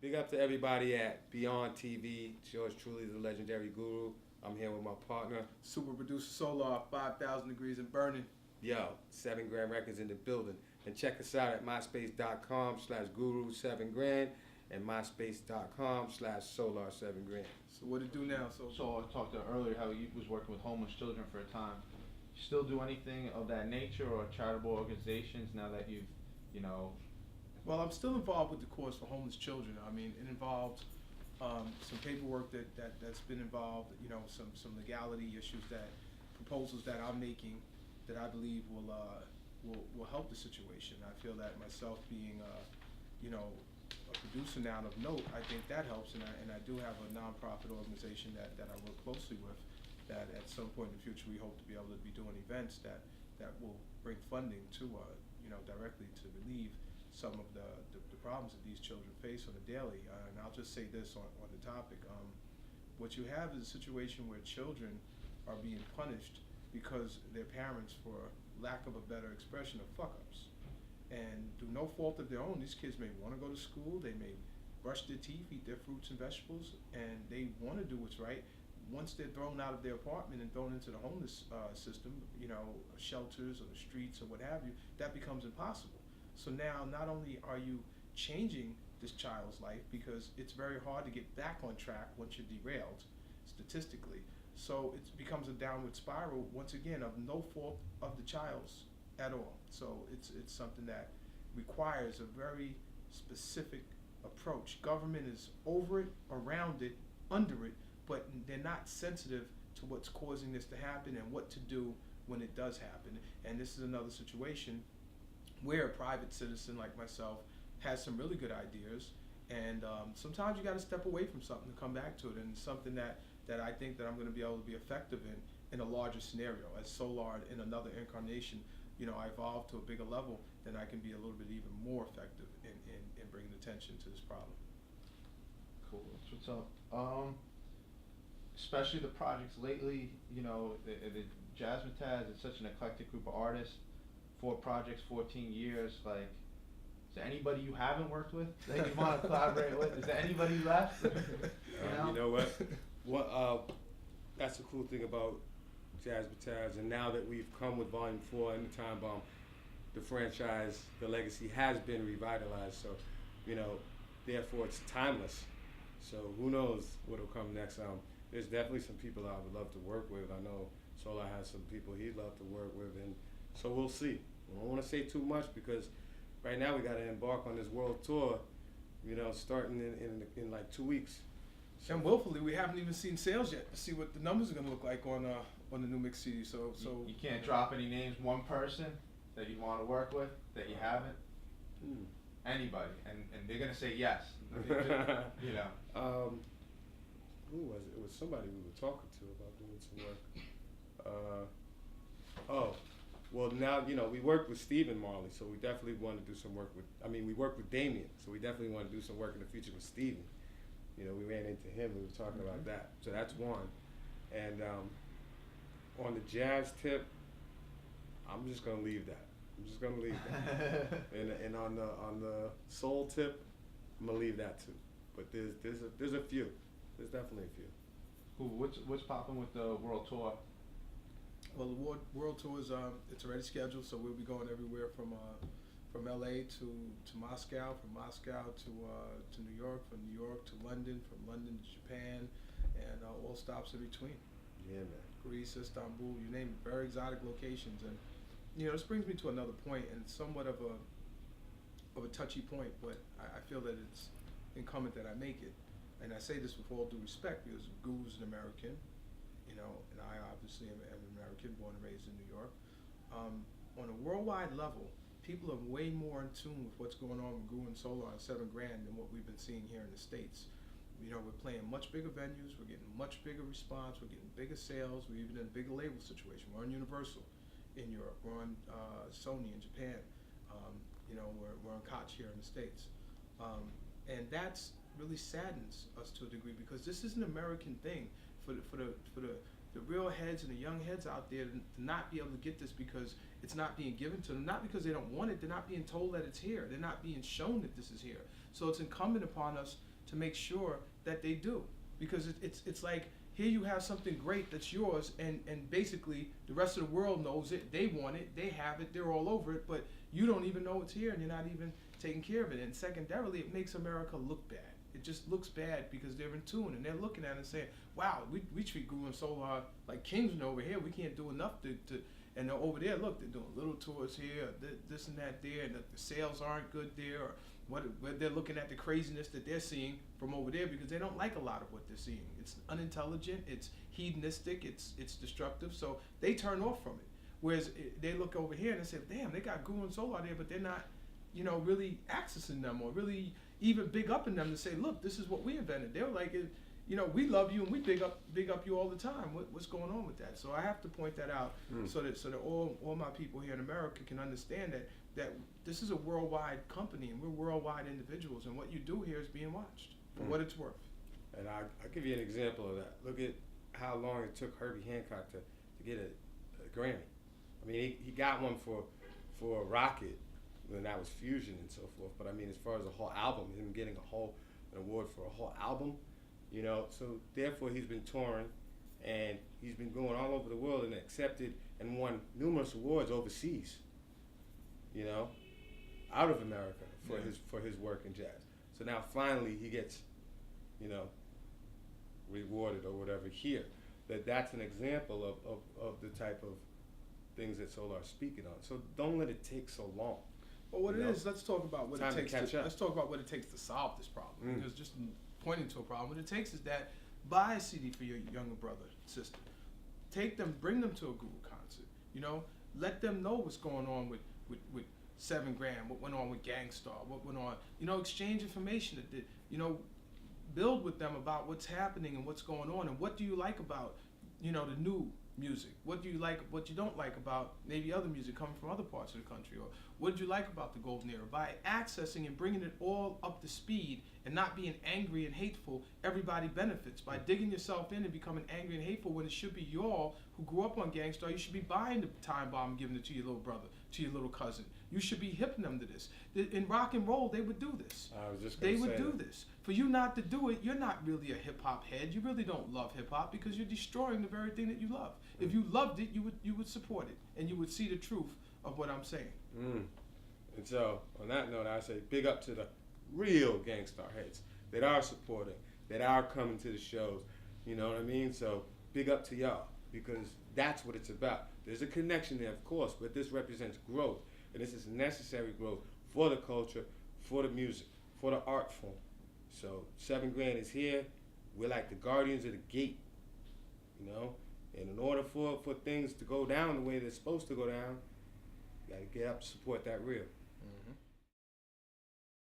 Big up to everybody at Beyond TV. It's yours truly, the legendary Guru. I'm here with my partner. Super producer Solar, 5,000 degrees and burning. Yo, 7 Grand Records in the building. And check us out at myspace.com/guru7grand and myspace.com/solar7grand. So what it do now? So I talked to earlier how you was working with homeless children for a time. You still do anything of that nature or charitable organizations now that you've, Well, I'm still involved with the cause for homeless children. I mean, it involved some paperwork that's been involved. Some legality issues, proposals that I'm making that I believe will help the situation. I feel that myself being a producer now of note, I think that helps, and I do have a nonprofit organization that I work closely with. That at some point in the future we hope to be able to be doing events that will bring funding to directly to relieve some of the problems that these children face on a daily. And I'll just say this on the topic. What you have is a situation where children are being punished because their parents, for lack of a better expression, are fuck-ups. And through no fault of their own, these kids may want to go to school, they may brush their teeth, eat their fruits and vegetables, and they want to do what's right. Once they're thrown out of their apartment and thrown into the homeless system, shelters or the streets or what have you, that becomes impossible. So now not only are you changing this child's life, because it's very hard to get back on track once you're derailed, statistically. So it becomes a downward spiral, once again, of no fault of the child's at all. So it's something that requires a very specific approach. Government is over it, around it, under it, but they're not sensitive to what's causing this to happen and what to do when it does happen. And this is another situation where a private citizen like myself has some really good ideas, and sometimes you got to step away from something to come back to it, and it's something that I think that I'm going to be able to be effective in a larger scenario. As Solar in another incarnation, I evolved to a bigger level, then I can be a little bit even more effective in bringing attention to this problem. Cool. That's what's up. Especially the projects lately, the Jazzmatazz is such an eclectic group of artists. 4 projects, 14 years. Like, is there anybody you haven't worked with that you want to collaborate with? Is there anybody left? You know what? That's the cool thing about Jazzmatazz, and now that we've come with Volume 4 and the Time Bomb, the franchise, the legacy has been revitalized. So, therefore it's timeless. So who knows what'll come next? There's definitely some people I would love to work with. I know Solar has some people he'd love to work with, and so we'll see. I don't want to say too much because right now we got to embark on this world tour, starting in like 2 weeks. And willfully, we haven't even seen sales yet to see what the numbers are going to look like on the new mix CD. So you can't drop any names. One person that you want to work with that you haven't. Anybody, and they're going to say yes. Who was it? It was somebody we were talking to about doing some work. Well, now, we worked with Stephen Marley, so we definitely want to do some work with, we worked with Damien, so we definitely want to do some work in the future with Stephen. We ran into him, we were talking about that. So that's one. And on the jazz tip, I'm just going to leave that. And on the soul tip, I'm going to leave that too. But there's a few. There's definitely a few. What's popping with the world tour? Well, the world tour is it's already scheduled, so we'll be going everywhere from LA to Moscow, from Moscow to New York, from New York to London, from London to Japan, and all stops in between. Yeah, man. Greece, Istanbul, you name it, very exotic locations. And this brings me to another point, and somewhat of a touchy point, but I feel that it's incumbent that I make it. And I say this with all due respect because Guru's an American, and I obviously am an American, born and raised in New York. On a worldwide level, people are way more in tune with what's going on with Guru and Solar and 7 Grand than what we've been seeing here in the States. We're playing much bigger venues, we're getting much bigger response, we're getting bigger sales, we're even in a bigger label situation. We're on Universal in Europe, we're on Sony in Japan, we're on Koch here in the States. And that's really saddens us to a degree because this is an American thing for the real heads and the young heads out there to not be able to get this because it's not being given to them, not because they don't want it, they're not being told that it's here, they're not being shown that this is here. So it's incumbent upon us to make sure that they do, because it's like, here you have something great that's yours, and basically the rest of the world knows it, they want it, they have it, they're all over it, but you don't even know it's here, and you're not even taking care of it. And secondarily, it makes America look bad. It just looks bad because they're in tune, and they're looking at it and saying, wow, we treat Groove and Solar like kings, and over here we can't do enough to and over there, look, they're doing little tours here, this and that there, and the sales aren't good there, or what they're looking at the craziness that they're seeing from over there, because they don't like a lot of what they're seeing. It's unintelligent, it's hedonistic, it's destructive, so they turn off from it. Whereas they look over here and they say, damn, they got Groove and Solar there, but they're not, really accessing them, or really even big up in them to say, look, this is what we invented. They're like, we love you and we big up you all the time. What's going on with that? So I have to point that out, so that all my people here in America can understand that this is a worldwide company, and we're worldwide individuals, and what you do here is being watched for what it's worth. And I'll give you an example of that. Look at how long it took Herbie Hancock to get a Grammy. I mean, he got one for Rocket, when that was Fusion and so forth. But I mean, as far as a whole album, him getting an award for a whole album, so therefore he's been touring, and he's been going all over the world and accepted and won numerous awards overseas, out of America for his work in jazz. So now finally he gets, rewarded or whatever here. That's an example of the type of things that Solar's speaking on. So don't let it take so long. Well, what it is, let's talk about what it takes to let's talk about what it takes to solve this problem. Because just pointing to a problem, what it takes is that buy a CD for your younger brother, sister. Take them, bring them to a Groove concert. Let them know what's going on with 7 Grand, what went on with Gangstar, what went on. Exchange information. Build with them about what's happening and what's going on, and what do you like about, the new music? What do you like, what you don't like about maybe other music coming from other parts of the country? Or what do you like about the Golden Era? By accessing and bringing it all up to speed and not being angry and hateful, everybody benefits. By digging yourself in and becoming angry and hateful, when it should be y'all who grew up on Gangstar, you should be buying the Time Bomb and giving it to your little brother, to your little cousin. You should be hipping them to this. In rock and roll, they would do this. I was just gonna They would say do that. this. For you not to do it, you're not really a hip hop head. You really don't love hip hop, because you're destroying the very thing that you love. If you loved it, you would support it, and you would see the truth of what I'm saying. And so, on that note, I say big up to the real Gangstar heads that are supporting, that are coming to the shows. You know what I mean? So big up to y'all, because that's what it's about. There's a connection there, of course, but this represents growth, and this is necessary growth for the culture, for the music, for the art form. So 7 Grand is here. We're like the guardians of the gate, And in order for things to go down the way they're supposed to go down, you gotta get up to support that real.